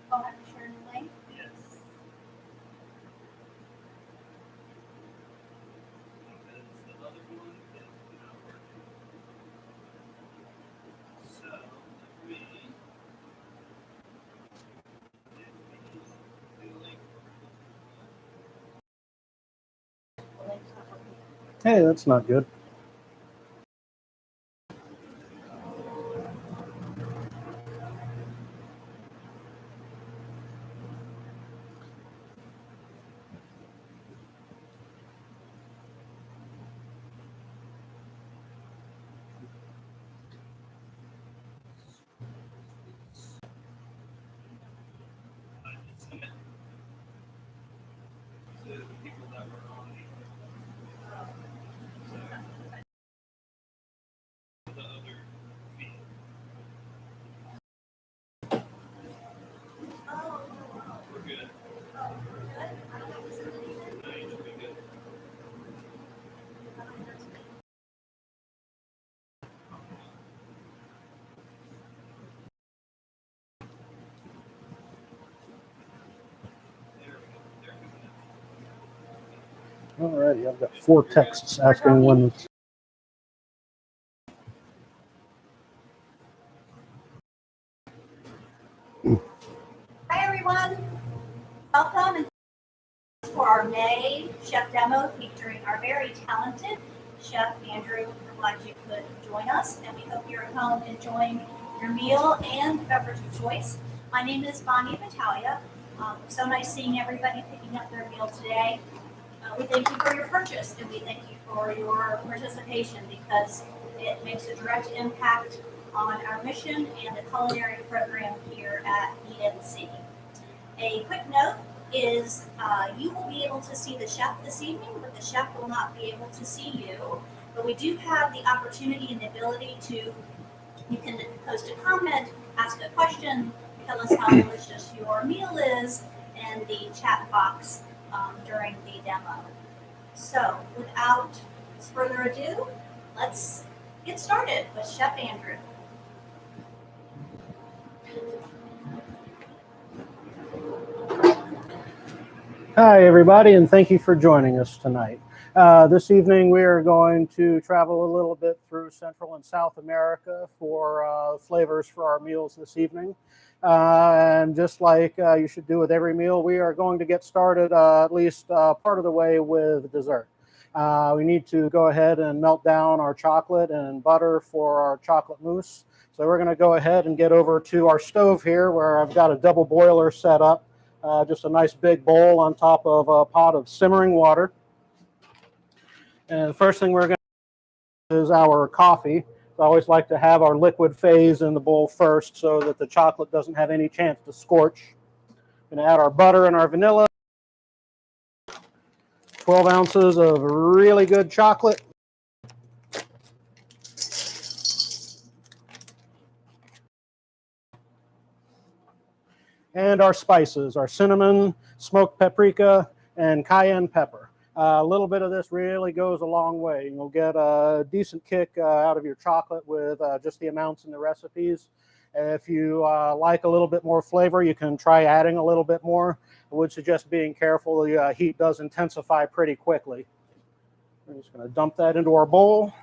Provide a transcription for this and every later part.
I'll have to share a new link. The link's not working. Hey, that's not good. All right, I've got 4 texts asking when. Hi everyone, welcome and for our May chef demo featuring our very talented chef Andrew. We're glad you could join us, and we hope you're at home enjoying your meal and beverage of choice. My name is Bonnie Battaglia. So nice seeing everybody picking up their meal today. We thank you for your purchase, and we thank you for your participation because it makes a direct impact on our mission and the culinary program here at ENC. A quick note is you will be able to see the chef this evening, but the chef will not be able to see you. But we do have the opportunity and the ability to, you can post a comment, ask a question, tell us how delicious your meal is in the chat box during the demo. So without further ado, let's get started with Chef Andrew. Hi, everybody, and thank you for joining us tonight. This evening, we are going to travel a little bit through Central and South America for flavors for our meals this evening. And just like you should do with every meal, we are going to get started at least part of the way with dessert. We need to go ahead and melt down our chocolate and butter for our chocolate mousse. So we're going to go ahead and get over to our stove here where I've got a double boiler set up. Just a nice big bowl on top of a pot of simmering water. And the first thing we're going to do is our coffee. I always like to have our liquid phase in the bowl first so that the chocolate doesn't have any chance to scorch. Going to add our butter and our vanilla. 12 ounces of really good chocolate. And our spices, our cinnamon, smoked paprika, and cayenne pepper. A little bit of this really goes a long way. You'll get a decent kick out of your chocolate with just the amounts in the recipes. If you like a little bit more flavor, you can try adding a little bit more. I would suggest being careful. The heat does intensify pretty quickly. We're just going to dump that into our bowl.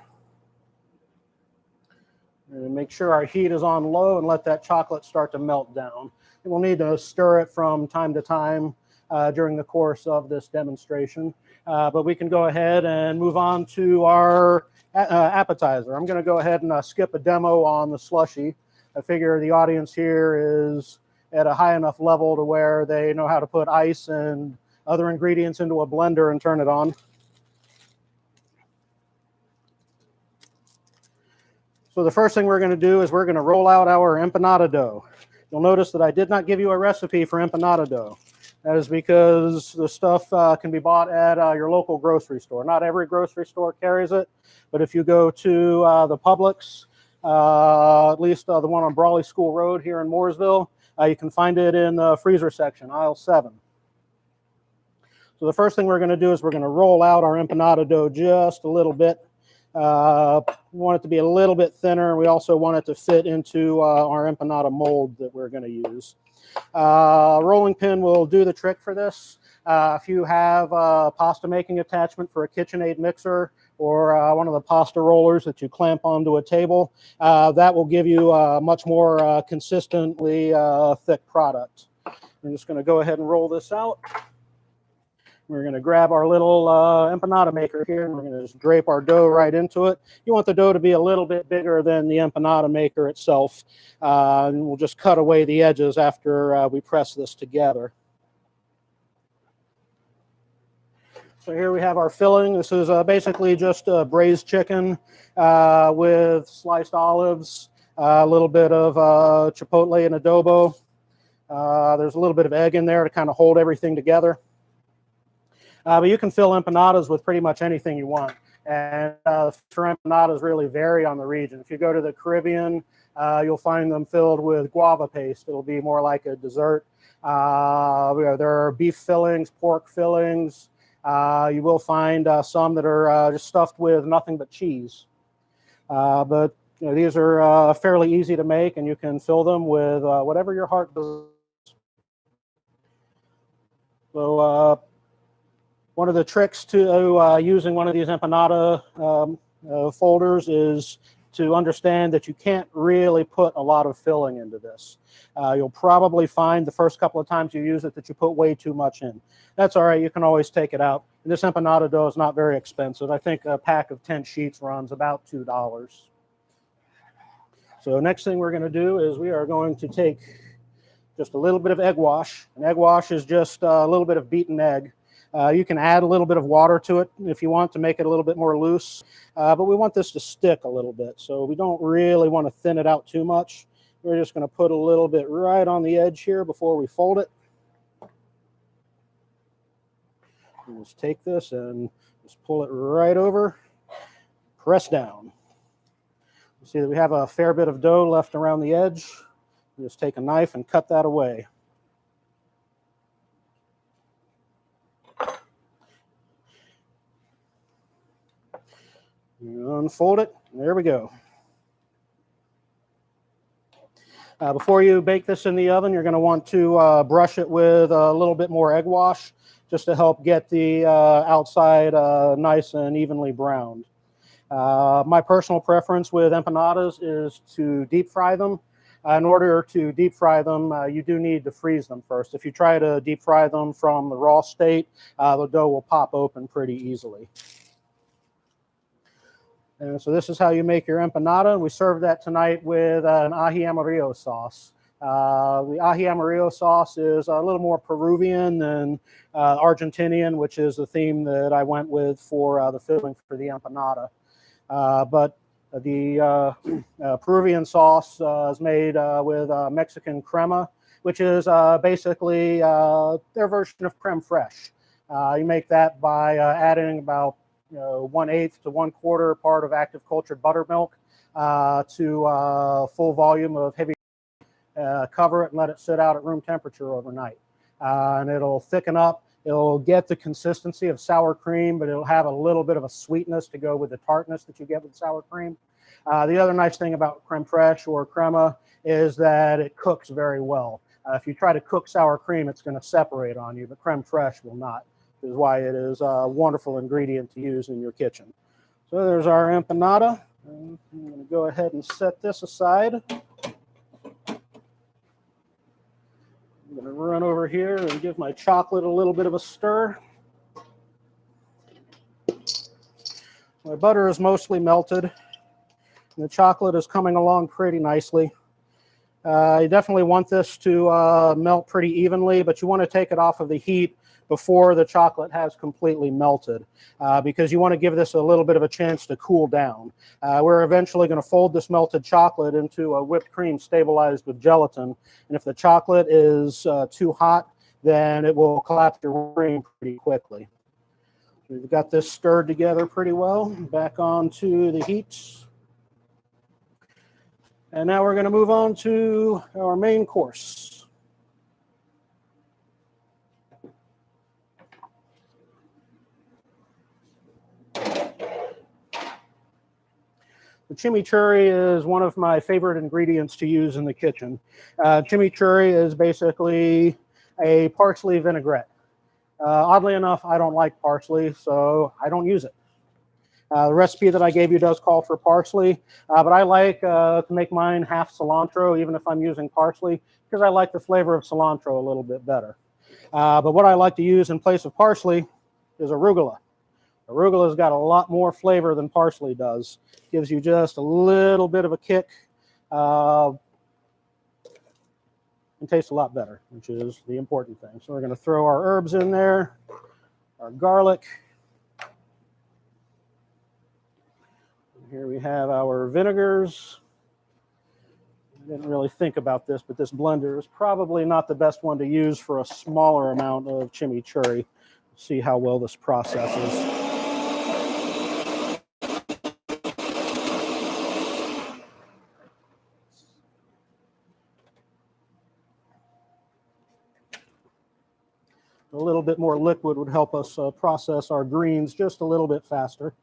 And make sure our heat is on low and let that chocolate start to melt down. And we'll need to stir it from time to time during the course of this demonstration. But we can go ahead and move on to our appetizer. I'm going to go ahead and skip a demo on the slushie. I figure the audience here is at a high enough level to where they know how to put ice and other ingredients into a blender and turn it on. So the first thing we're going to do is we're going to roll out our empanada dough. You'll notice that I did not give you a recipe for empanada dough. That is because the stuff can be bought at your local grocery store. Not every grocery store carries it, but if you go to the Publix, at least the one on Brawley School Road here in Mooresville, you can find it in the freezer section, aisle 7. So the first thing we're going to do is we're going to roll out our empanada dough just a little bit. We want it to be a little bit thinner. We also want it to fit into our empanada mold that we're going to use. Rolling pin will do the trick for this. If you have a pasta making attachment for a KitchenAid mixer or one of the pasta rollers that you clamp onto a table, that will give you a much more consistently thick product. I'm just going to go ahead and roll this out. We're going to grab our little empanada maker here, and we're going to just drape our dough right into it. You want the dough to be a little bit bigger than the empanada maker itself, and we'll just cut away the edges after we press this together. So here we have our filling. This is basically just braised chicken with sliced olives, a little bit of chipotle and adobo. There's a little bit of egg in there to kind of hold everything together. But you can fill empanadas with pretty much anything you want. And for empanadas really vary on the region. If you go to the Caribbean, you'll find them filled with guava paste. It'll be more like a dessert. There are beef fillings, pork fillings. You will find some that are just stuffed with nothing but cheese. But these are fairly easy to make, and you can fill them with whatever your heart desires. So one of the tricks to using one of these empanada folders is to understand that you can't really put a lot of filling into this. You'll probably find the first couple of times you use it that you put way too much in. That's all right. You can always take it out. And this empanada dough is not very expensive. I think a pack of 10 sheets runs about $2. So next thing we're going to do is we are going to take just a little bit of egg wash. An egg wash is just a little bit of beaten egg. You can add a little bit of water to it if you want to make it a little bit more loose, but we want this to stick a little bit, so we don't really want to thin it out too much. We're just going to put a little bit right on the edge here before we fold it. And just take this and just pull it right over, press down. You see that we have a fair bit of dough left around the edge. Just take a knife and cut that away. You unfold it, there we go. Before you bake this in the oven, you're going to want to brush it with a little bit more egg wash just to help get the outside nice and evenly browned. My personal preference with empanadas is to deep fry them. In order to deep fry them, you do need to freeze them first. If you try to deep fry them from the raw state, the dough will pop open pretty easily. And so this is how you make your empanada. We serve that tonight with an ají amarillo sauce. The ají amarillo sauce is a little more Peruvian than Argentinian, which is the theme that I went with for the filling for the empanada. But the Peruvian sauce is made with Mexican crema, which is basically their version of creme fraiche. You make that by adding about 1/8 to 1/4 part of active cultured buttermilk to full volume of heavy. Cover it and let it sit out at room temperature overnight. And it'll thicken up. It'll get the consistency of sour cream, but it'll have a little bit of a sweetness to go with the tartness that you get with sour cream. The other nice thing about creme fraiche or crema is that it cooks very well. If you try to cook sour cream, it's going to separate on you, but creme fraiche will not. Which is why it is a wonderful ingredient to use in your kitchen. So there's our empanada. I'm going to go ahead and set this aside. I'm going to run over here and give my chocolate a little bit of a stir. My butter is mostly melted, and the chocolate is coming along pretty nicely. You definitely want this to melt pretty evenly, but you want to take it off of the heat before the chocolate has completely melted, because you want to give this a little bit of a chance to cool down. We're eventually going to fold this melted chocolate into a whipped cream stabilized with gelatin, and if the chocolate is too hot, then it will collapse your cream pretty quickly. We've got this stirred together pretty well. Back onto the heat. And now we're going to move on to our main course. The chimichurri is one of my favorite ingredients to use in the kitchen. Chimichurri is basically a parsley vinaigrette. Oddly enough, I don't like parsley, so I don't use it. The recipe that I gave you does call for parsley, but I like to make mine half cilantro, even if I'm using parsley, because I like the flavor of cilantro a little bit better. But what I like to use in place of parsley is arugula. Arugula's got a lot more flavor than parsley does. Gives you just a little bit of a kick and tastes a lot better, which is the important thing. So we're going to throw our herbs in there, our garlic. Here we have our vinegars. I didn't really think about this, but this blender is probably not the best one to use for a smaller amount of chimichurri. See how well this processes. A little bit more liquid would help us process our greens just a little bit faster.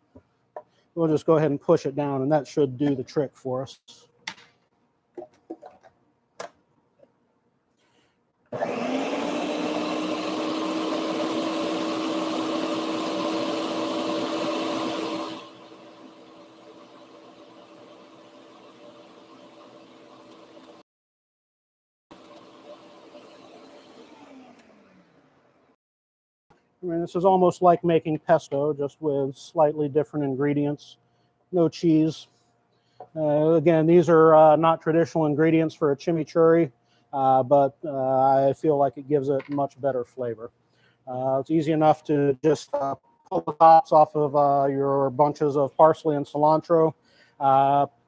We'll just go ahead and push it down, and that should do the trick for us. I mean, this is almost like making pesto, just with slightly different ingredients. No cheese. Again, these are not traditional ingredients for a chimichurri, but I feel like it gives it much better flavor. It's easy enough to just pull the tops off of your bunches of parsley and cilantro.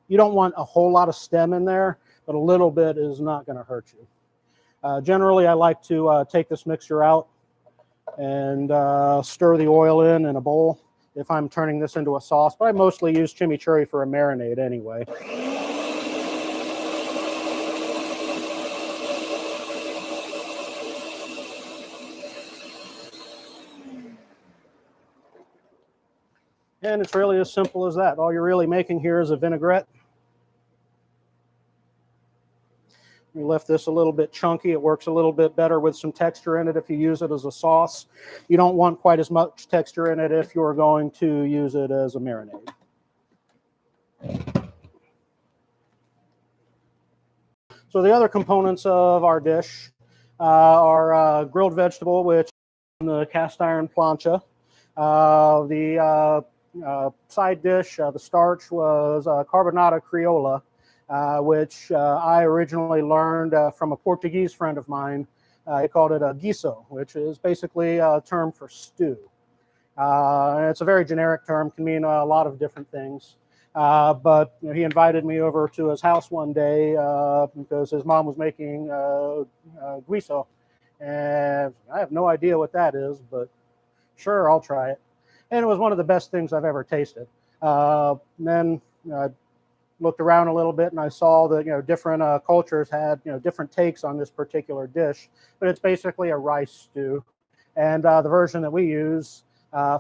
You don't want a whole lot of stem in there, but a little bit is not going to hurt you. Generally, I like to take this mixture out and stir the oil in a bowl if I'm turning this into a sauce, but I mostly use chimichurri for a marinade anyway. And it's really as simple as that. All you're really making here is a vinaigrette. We left this a little bit chunky. It works a little bit better with some texture in it if you use it as a sauce. You don't want quite as much texture in it if you're going to use it as a marinade. So the other components of our dish are grilled vegetable, which is the cast iron plancha. The side dish, the starch, was carbonata criolla, which I originally learned from a Portuguese friend of mine. He called it a guiso, which is basically a term for stew. It's a very generic term, can mean a lot of different things. But he invited me over to his house one day because his mom was making guiso. And I have no idea what that is, but sure, I'll try it. And it was one of the best things I've ever tasted. Then I looked around a little bit and I saw that different cultures had different takes on this particular dish, but it's basically a rice stew. And the version that we use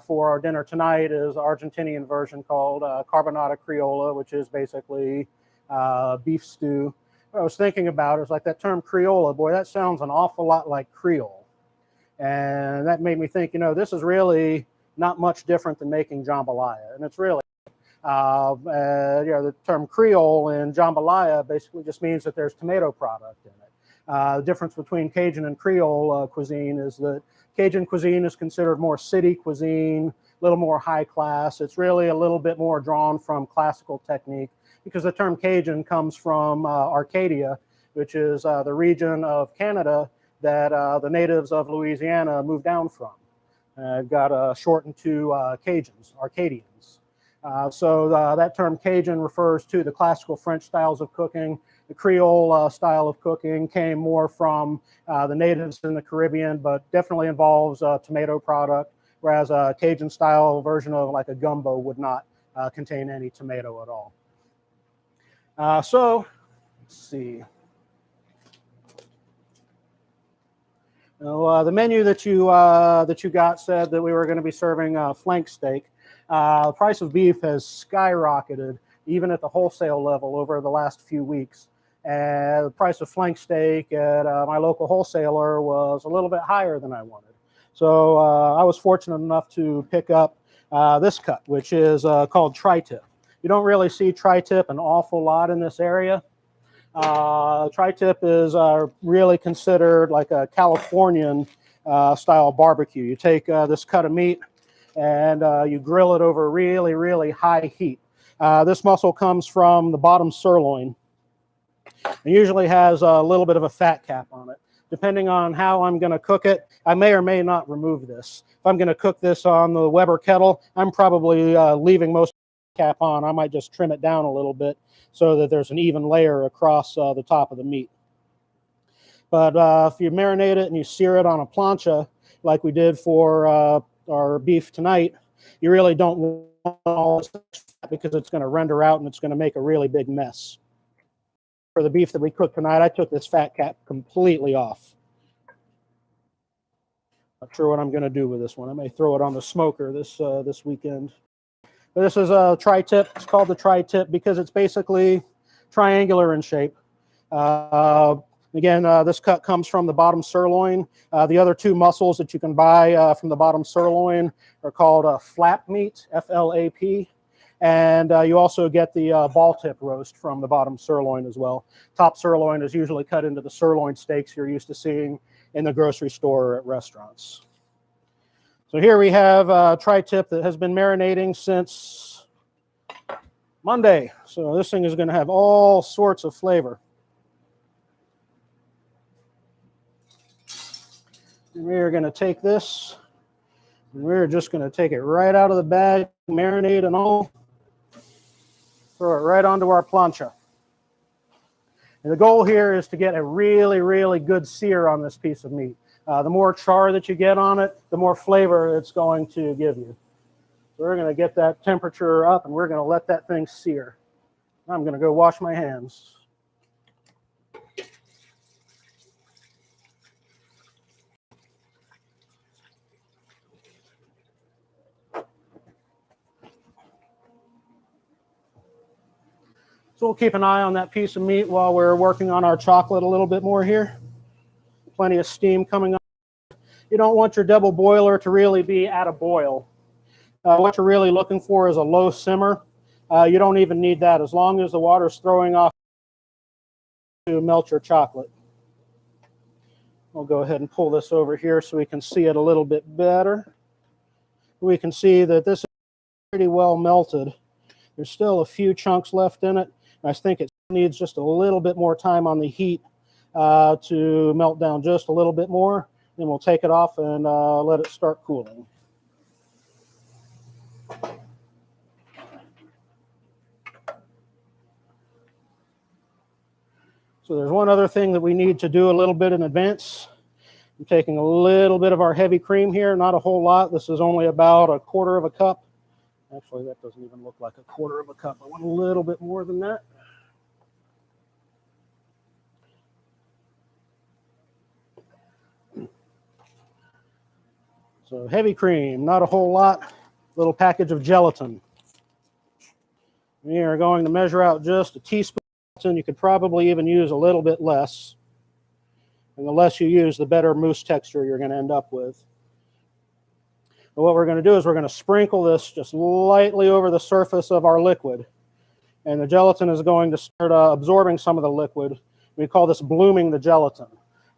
for our dinner tonight is the Argentinian version called carbonata criolla, which is basically beef stew. What I was thinking about is like that term criolla, boy, that sounds an awful lot like Creole. And that made me think, this is really not much different than making jambalaya. And it's really, the term Creole in jambalaya basically just means that there's tomato product in it. The difference between Cajun and Creole cuisine is that Cajun cuisine is considered more city cuisine, a little more high class. It's really a little bit more drawn from classical technique because the term Cajun comes from Arcadia, which is the region of Canada that the natives of Louisiana moved down from. It got shortened to Cajuns, Arcadians. So that term Cajun refers to the classical French styles of cooking. The Creole style of cooking came more from the natives in the Caribbean, but definitely involves tomato product, whereas a Cajun style version of like a gumbo would not contain any tomato at all. So let's see. The menu that you got said that we were going to be serving flank steak. The price of beef has skyrocketed even at the wholesale level over the last few weeks. And the price of flank steak at my local wholesaler was a little bit higher than I wanted. So I was fortunate enough to pick up this cut, which is called tri-tip. You don't really see tri-tip an awful lot in this area. Tri-tip is really considered like a Californian style barbecue. You take this cut of meat and you grill it over really, really high heat. This muscle comes from the bottom sirloin. It usually has a little bit of a fat cap on it. Depending on how I'm going to cook it, I may or may not remove this. If I'm going to cook this on the Weber kettle, I'm probably leaving most of the cap on. I might just trim it down a little bit so that there's an even layer across the top of the meat. But if you marinate it and you sear it on a plancha, like we did for our beef tonight, you really don't want all this because it's going to render out and it's going to make a really big mess. For the beef that we cooked tonight, I took this fat cap completely off. Not sure what I'm going to do with this one. I may throw it on the smoker this weekend. But this is a tri-tip. It's called the tri-tip because it's basically triangular in shape. Again, this cut comes from the bottom sirloin. The other two muscles that you can buy from the bottom sirloin are called flap meat, F-L-A-P. And you also get the ball tip roast from the bottom sirloin as well. Top sirloin is usually cut into the sirloin steaks you're used to seeing in the grocery store or at restaurants. So here we have tri-tip that has been marinating since Monday. So this thing is going to have all sorts of flavor. And we are going to take this, and we're just going to take it right out of the bag, marinate and all. Throw it right onto our plancha. And the goal here is to get a really, really good sear on this piece of meat. The more char that you get on it, the more flavor it's going to give you. So we're going to get that temperature up and we're going to let that thing sear. I'm going to go wash my hands. So we'll keep an eye on that piece of meat while we're working on our chocolate a little bit more here. Plenty of steam coming up. You don't want your double boiler to really be at a boil. What you're really looking for is a low simmer. You don't even need that as long as the water's throwing off to melt your chocolate. We'll go ahead and pull this over here so we can see it a little bit better. We can see that this is pretty well melted. There's still a few chunks left in it. I think it needs just a little bit more time on the heat to melt down just a little bit more. Then we'll take it off and let it start cooling. So there's one other thing that we need to do a little bit in advance. I'm taking a little bit of our heavy cream here, not a whole lot. This is only about 1/4 cup. Actually, that doesn't even look like 1/4 cup. I want a little bit more than that. So heavy cream, not a whole lot. Little package of gelatin. We are going to measure out just a teaspoon. You could probably even use a little bit less. And the less you use, the better mousse texture you're going to end up with. But what we're going to do is we're going to sprinkle this just lightly over the surface of our liquid. And the gelatin is going to start absorbing some of the liquid. We call this blooming the gelatin.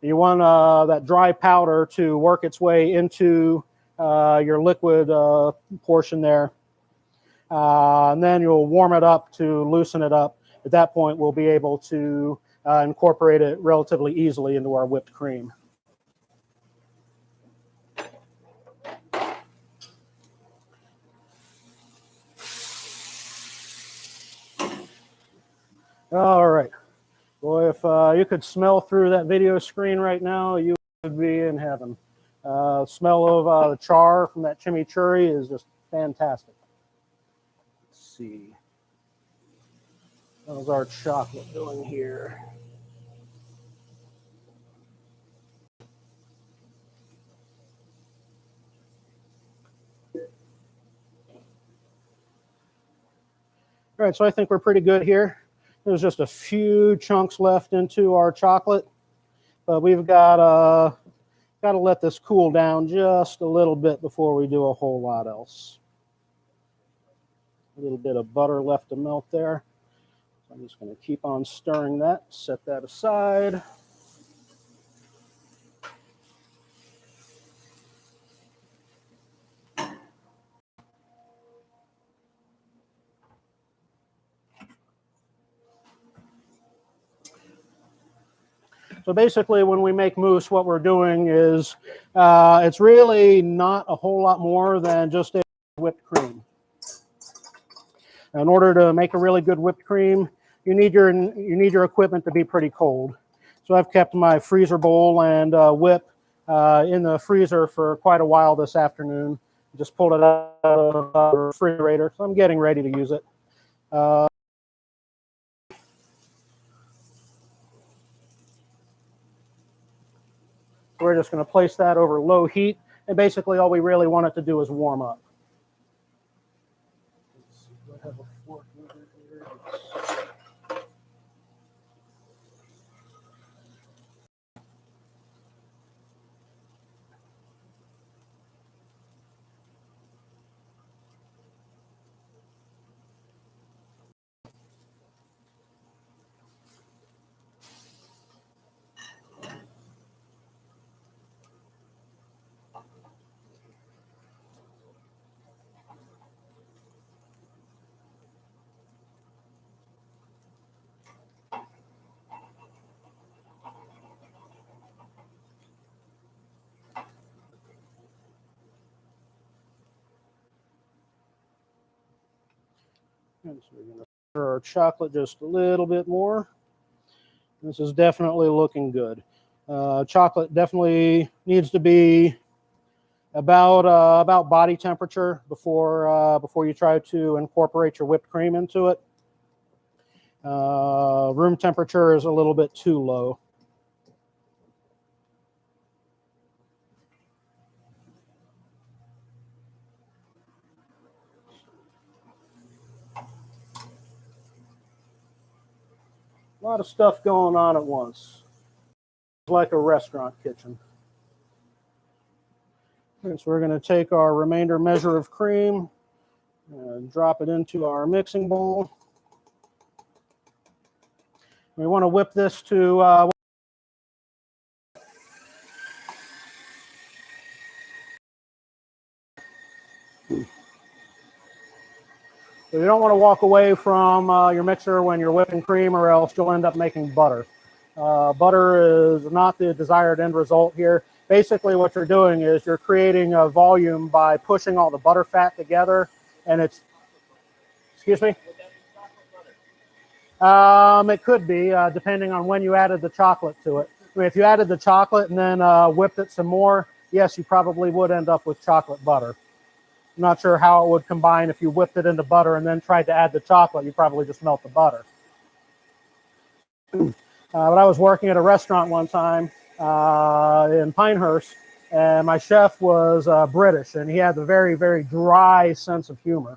You want that dry powder to work its way into your liquid portion there. And then you'll warm it up to loosen it up. At that point, we'll be able to incorporate it relatively easily into our whipped cream. All right. Boy, if you could smell through that video screen right now, you would be in heaven. Smell of the char from that chimichurri is just fantastic. Let's see. How's our chocolate doing here? All All right, so I think we're pretty good here. There's just a few chunks left into our chocolate, but we've got to let this cool down just a little bit before we do a whole lot else. A little bit of butter left to melt there. So I'm just going to keep on stirring that, set that aside. So basically, when we make mousse, what we're doing is it's really not a whole lot more than just a whipped cream. In order to make a really good whipped cream, you need your equipment to be pretty cold. So I've kept my freezer bowl and whip in the freezer for quite a while this afternoon. Just pulled it out of the refrigerator, so I'm getting ready to use it. We're just going to place that over low heat, and basically all we really want it to do is warm up. And so we're going to stir our chocolate just a little bit more. This is definitely looking good. Chocolate definitely needs to be about body temperature before you try to incorporate your whipped cream into it. Room temperature is a little bit too low. A lot of stuff going on at once. It's like a restaurant kitchen. And so we're going to take our remainder measure of cream and drop it into our mixing bowl. We want to whip this to so you don't want to walk away from your mixer when you're whipping cream, or else you'll end up making butter. Butter is not the desired end result here. Basically, what you're doing is you're creating a volume by pushing all the butter fat together, and it's, excuse me? It could be, depending on when you added the chocolate to it. I mean, if you added the chocolate and then whipped it some more, yes, you probably would end up with chocolate butter. I'm not sure how it would combine if you whipped it into butter and then tried to add the chocolate. You probably just melt the butter. But I was working at a restaurant one time in Pinehurst, and my chef was British, and he had a very, very dry sense of humor.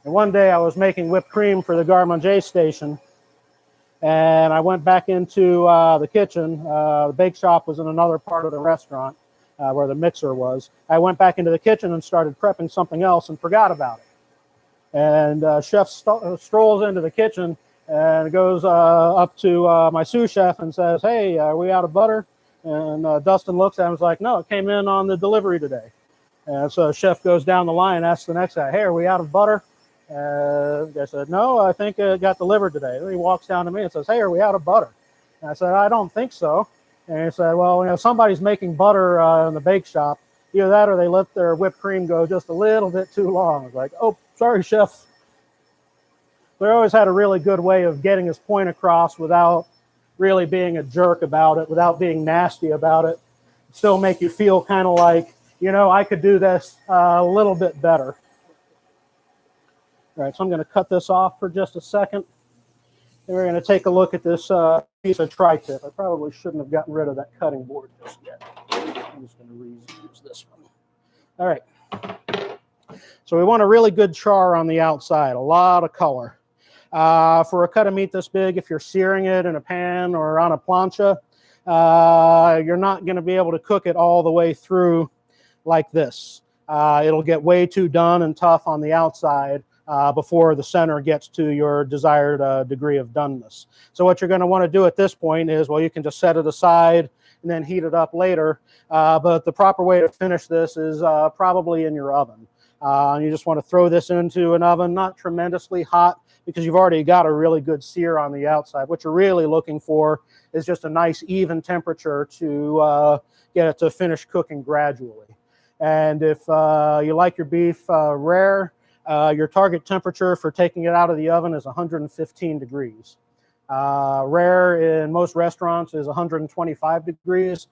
And one day I was making whipped cream for the Garde Manger station, and I went back into the kitchen. The bake shop was in another part of the restaurant where the mixer was. I went back into the kitchen and started prepping something else and forgot about it. And chef strolls into the kitchen and goes up to my sous chef and says, "Hey, are we out of butter?" And Dustin looks at him and is like, "No, it came in on the delivery today." And so chef goes down the line and asks the next guy, "Hey, are we out of butter?" And I said, "No, I think it got delivered today." And he walks down to me and says, "Hey, are we out of butter?" And I said, "I don't think so." And he said, "Well, somebody's making butter in the bake shop. Either that or they let their whipped cream go just a little bit too long." I was like, "Oh, sorry, chef." But he always had a really good way of getting his point across without really being a jerk about it, without being nasty about it. Still make you feel kind of like, I could do this a little bit better. All right, so I'm going to cut this off for just a second. And we're going to take a look at this piece of tri-tip. I probably shouldn't have gotten rid of that cutting board just yet. I'm just going to reuse this one. All right. So we want a really good char on the outside, a lot of color. For a cut of meat this big, if you're searing it in a pan or on a plancha, you're not going to be able to cook it all the way through like this. It'll get way too done and tough on the outside before the center gets to your desired degree of doneness. So what you're going to want to do at this point is, well, you can just set it aside and then heat it up later. But the proper way to finish this is probably in your oven. You just want to throw this into an oven, not tremendously hot, because you've already got a really good sear on the outside. What you're really looking for is just a nice even temperature to get it to finish cooking gradually. And if you like your beef rare, your target temperature for taking it out of the oven is 115 degrees. Rare in most restaurants is 125 degrees.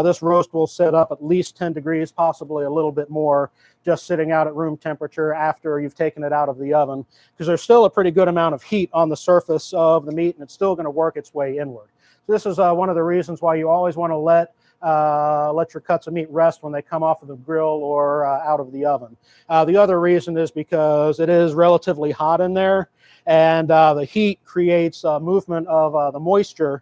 This roast will set up at least 10 degrees, possibly a little bit more, just sitting out at room temperature after you've taken it out of the oven, because there's still a pretty good amount of heat on the surface of the meat, and it's still going to work its way inward. So this is one of the reasons why you always want to let your cuts of meat rest when they come off of the grill or out of the oven. The other reason is because it is relatively hot in there, and the heat creates movement of the moisture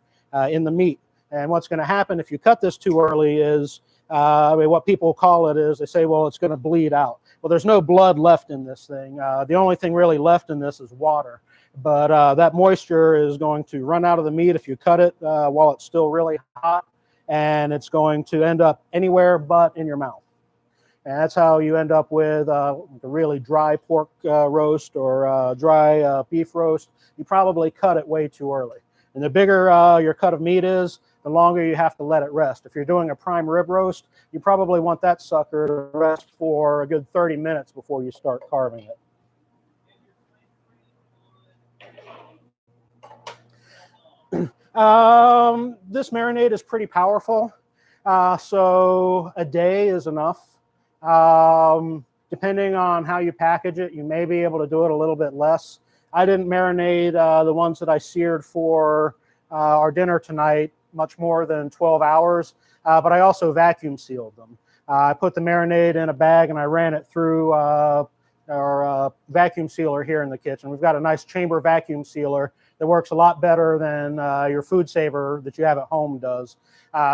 in the meat. And what's going to happen if you cut this too early is, what people call it is, they say, well, it's going to bleed out. Well, there's no blood left in this thing. The only thing really left in this is water. But that moisture is going to run out of the meat if you cut it while it's still really hot, and it's going to end up anywhere but in your mouth. And that's how you end up with a really dry pork roast or dry beef roast. You probably cut it way too early. And the bigger your cut of meat is, the longer you have to let it rest. If you're doing a prime rib roast, you probably want that sucker to rest for a good 30 minutes before you start carving it. This marinade is pretty powerful, so a day is enough. Depending on how you package it, you may be able to do it a little bit less. I didn't marinate the ones that I seared for our dinner tonight much more than 12 hours, but I also vacuum sealed them. I put the marinade in a bag and I ran it through our vacuum sealer here in the kitchen. We've got a nice chamber vacuum sealer that works a lot better than your food saver that you have at home does,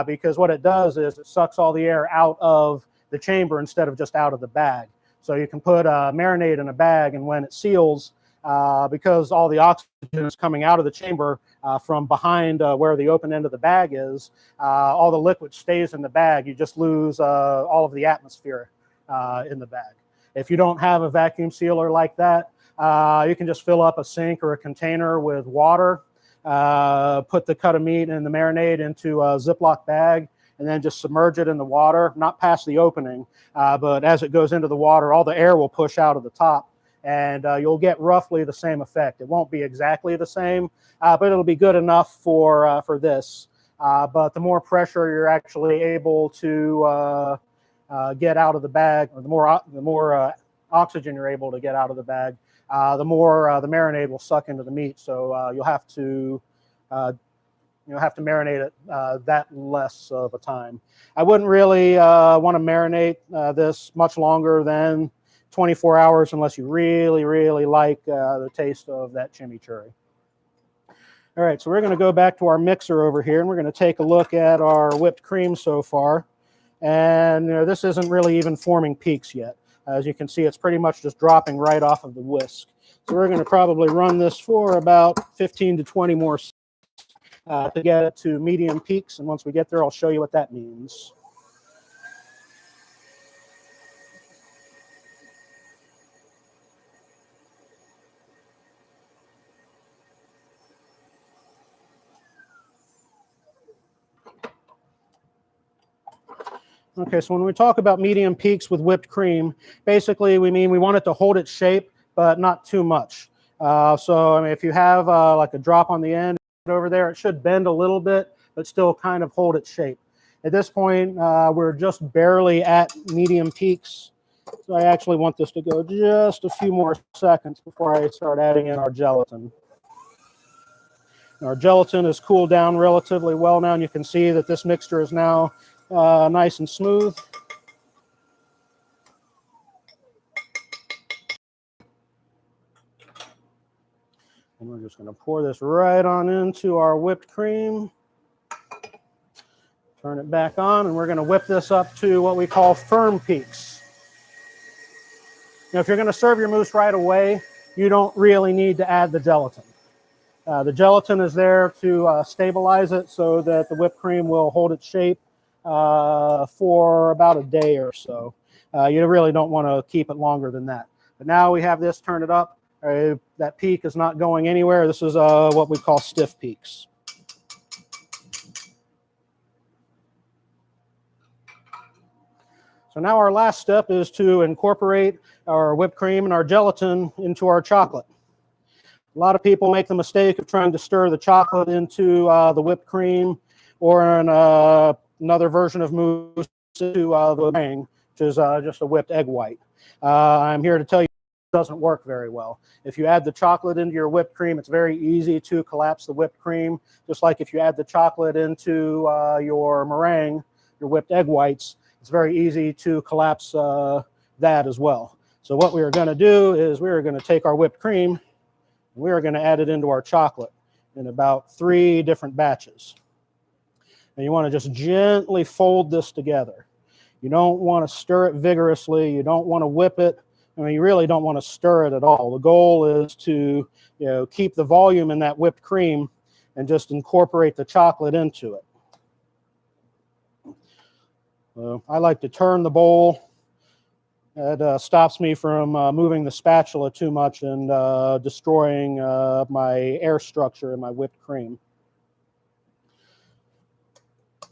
because what it does is it sucks all the air out of the chamber instead of just out of the bag. So you can put marinade in a bag, and when it seals, because all the oxygen is coming out of the chamber from behind where the open end of the bag is, all the liquid stays in the bag. You just lose all of the atmosphere in the bag. If you don't have a vacuum sealer like that, you can just fill up a sink or a container with water, put the cut of meat and the marinade into a Ziploc bag, and then just submerge it in the water, not past the opening, but as it goes into the water, all the air will push out of the top, and you'll get roughly the same effect. It won't be exactly the same, but it'll be good enough for this. But the more pressure you're actually able to get out of the bag, or the more oxygen you're able to get out of the bag, the more the marinade will suck into the meat. So you'll have to marinate it that less of a time. I wouldn't really want to marinate this much longer than 24 hours unless you really, really like the taste of that chimichurri. All right, so we're going to go back to our mixer over here, and we're going to take a look at our whipped cream so far. And this isn't really even forming peaks yet. As you can see, it's pretty much just dropping right off of the whisk. So we're going to probably run this for about 15 to 20 more seconds to get it to medium peaks. And once we get there, I'll show you what that means. Okay, so when we talk about medium peaks with whipped cream, basically we mean we want it to hold its shape, but not too much. So I mean, if you have like a drop on the end over there, it should bend a little bit, but still kind of hold its shape. At this point, we're just barely at medium peaks. So I actually want this to go just a few more seconds before I start adding in our gelatin. Our gelatin is cooled down relatively well now, and you can see that this mixture is now nice and smooth. And we're just going to pour this right on into our whipped cream. Turn it back on, and we're going to whip this up to what we call firm peaks. Now, if you're going to serve your mousse right away, you don't really need to add the gelatin. The gelatin is there to stabilize it so that the whipped cream will hold its shape for about a day or so. You really don't want to keep it longer than that. But now we have this, turn it up. That peak is not going anywhere. This is what we call stiff peaks. So now our last step is to incorporate our whipped cream and our gelatin into our chocolate. A lot of people make the mistake of trying to stir the chocolate into the whipped cream or in another version of mousse to the meringue, which is just a whipped egg white. I'm here to tell you it doesn't work very well. If you add the chocolate into your whipped cream, it's very easy to collapse the whipped cream, just like if you add the chocolate into your meringue, your whipped egg whites, it's very easy to collapse that as well. So what we are going to do is we are going to take our whipped cream and we are going to add it into our chocolate in about 3 different batches. And you want to just gently fold this together. You don't want to stir it vigorously. You don't want to whip it. I mean, you really don't want to stir it at all. The goal is to, keep the volume in that whipped cream and just incorporate the chocolate into it. I like to turn the bowl. It stops me from moving the spatula too much and destroying my air structure in my whipped cream.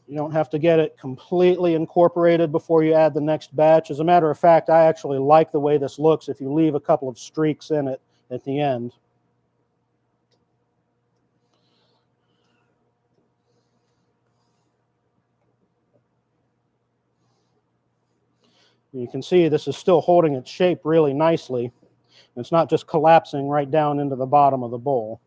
You don't have to get it completely incorporated before you add the next batch. As a matter of fact, I actually like the way this looks if you leave a couple of streaks in it at the end. You can see this is still holding its shape really nicely. It's not just collapsing right down into the bottom of the bowl.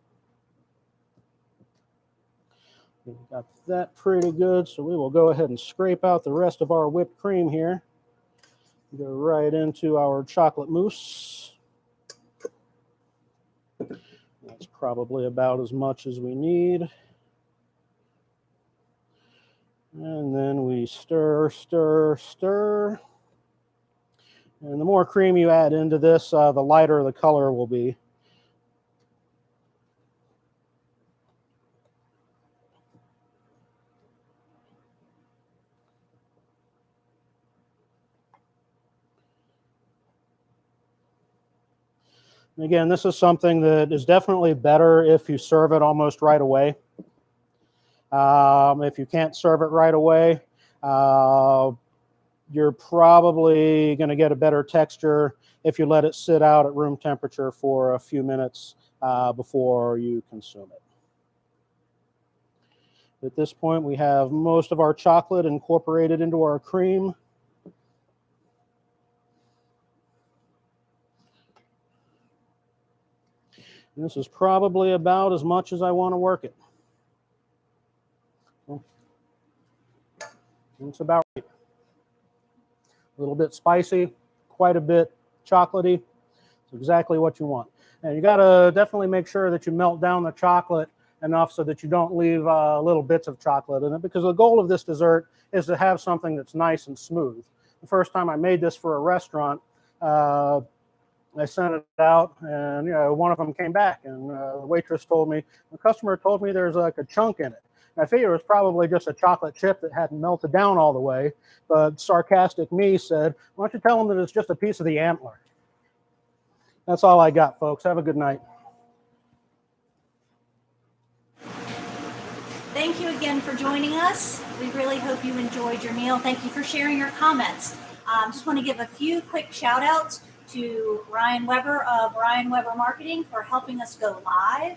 We've got that pretty good, so we will go ahead and scrape out the rest of our whipped cream here. Go right into our chocolate mousse. That's probably about as much as we need. And then we stir, stir, stir. And the more cream you add into this, the lighter the color will be. And again, this is something that is definitely better if you serve it almost right away. If you can't serve it right away, you're probably going to get a better texture if you let it sit out at room temperature for a few minutes before you consume it. At this point, we have most of our chocolate incorporated into our cream. And this is probably about as much as I want to work it. It's about right. A little bit spicy, quite a bit chocolatey. It's exactly what you want. And you got to definitely make sure that you melt down the chocolate enough so that you don't leave little bits of chocolate in it, because the goal of this dessert is to have something that's nice and smooth. The first time I made this for a restaurant, I sent it out, and one of them came back, and the waitress told me, the customer told me there's like a chunk in it. I figured it was probably just a chocolate chip that hadn't melted down all the way, but sarcastic me said, why don't you tell them that it's just a piece of the antler? That's all I got, folks. Have a good night. Thank you again for joining us. We really hope you enjoyed your meal. Thank you for sharing your comments. Just want to give a few quick shout outs to Ryan Weber of Ryan Weber Marketing for helping us go live,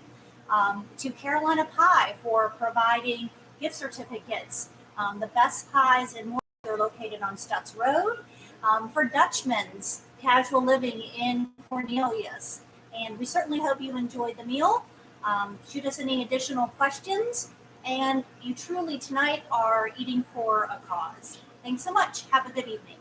to Carolina Pie for providing gift certificates. The best pies and more, they're located on Stutz Road. For Dutchman's Casual Living in Cornelius. And we certainly hope you enjoyed the meal. Shoot us any additional questions. And you truly tonight are eating for a cause. Thanks so much. Have a good evening.